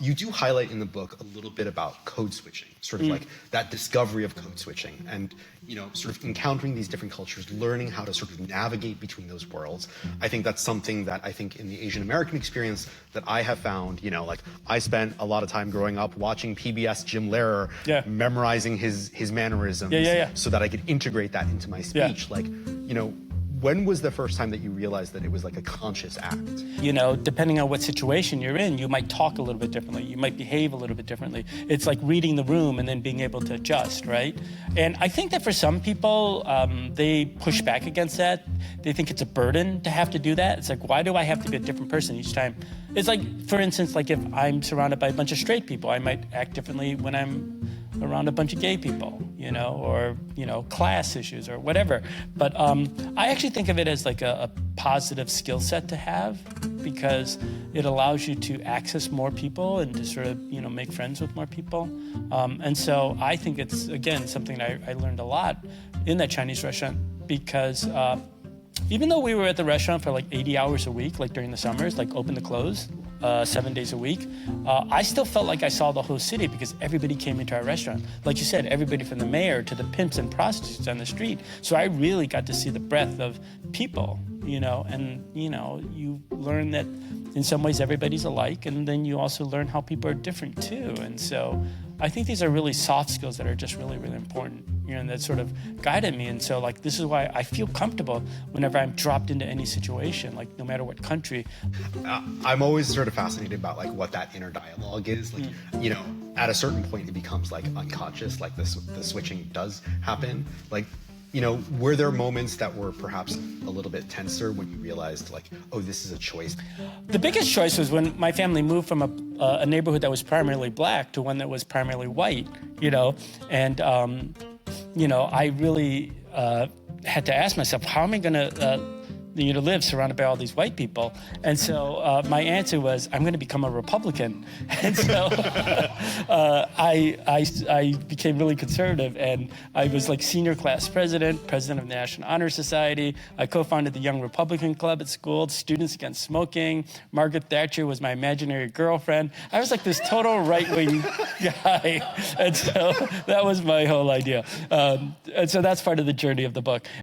you do highlight in the book a little bit about code switching, sort of like that discovery of code switching and, sort of encountering these different cultures, learning how to sort of navigate between those worlds. I think that's something that I think in the Asian American experience that I have found, like I spent a lot of time growing up watching PBS Jim Lehrer, memorizing his mannerisms so that I could integrate that into my speech. Like, when was the first time that you realized that it was like a conscious act? Depending on what situation you're in, you might talk a little bit differently. You might behave a little bit differently. It's like reading the room and then being able to adjust, right? And I think that for some people, they push back against that. They think it's a burden to have to do that. It's like, why do I have to be a different person each time? It's like, for instance, like if I'm surrounded by a bunch of straight people, I might act differently when I'm around a bunch of gay people, or, class issues or whatever. But I actually think of it as like a positive skill set to have because it allows you to access more people and to sort of, make friends with more people. And so I think it's, again, something I learned a lot in that Chinese restaurant because even though we were at the restaurant for like 80 hours a week, like during the summers, like open to close, 7 days a week, I still felt like I saw the whole city because everybody came into our restaurant. Like you said, everybody from the mayor to the pimps and prostitutes on the street. So I really got to see the breadth of people, and, you learn that in some ways everybody's alike, and then you also learn how people are different too. And so I think these are really soft skills that are just really, really important, and that sort of guided me. And so, like, this is why I feel comfortable whenever I'm dropped into any situation, like, no matter what country. I'm always sort of fascinated about, like, what that inner dialogue is. Like, at a certain point, it becomes, like, unconscious, like, the switching does happen. Like, were there moments that were perhaps a little bit tenser when you realized, like, oh, this is a choice? The biggest choice was when my family moved from a neighborhood that was primarily black to one that was primarily white, and, I really had to ask myself, how am I going to live surrounded by all these white people? And so my answer was, I'm going to become a Republican. And so I became really conservative, and I was like senior class president of the National Honor Society. I co-founded the Young Republican Club at school, Students Against Smoking. Margaret Thatcher was my imaginary girlfriend. I was like this total right-wing guy. And so that was my whole idea. And so that's part of the journey of the book.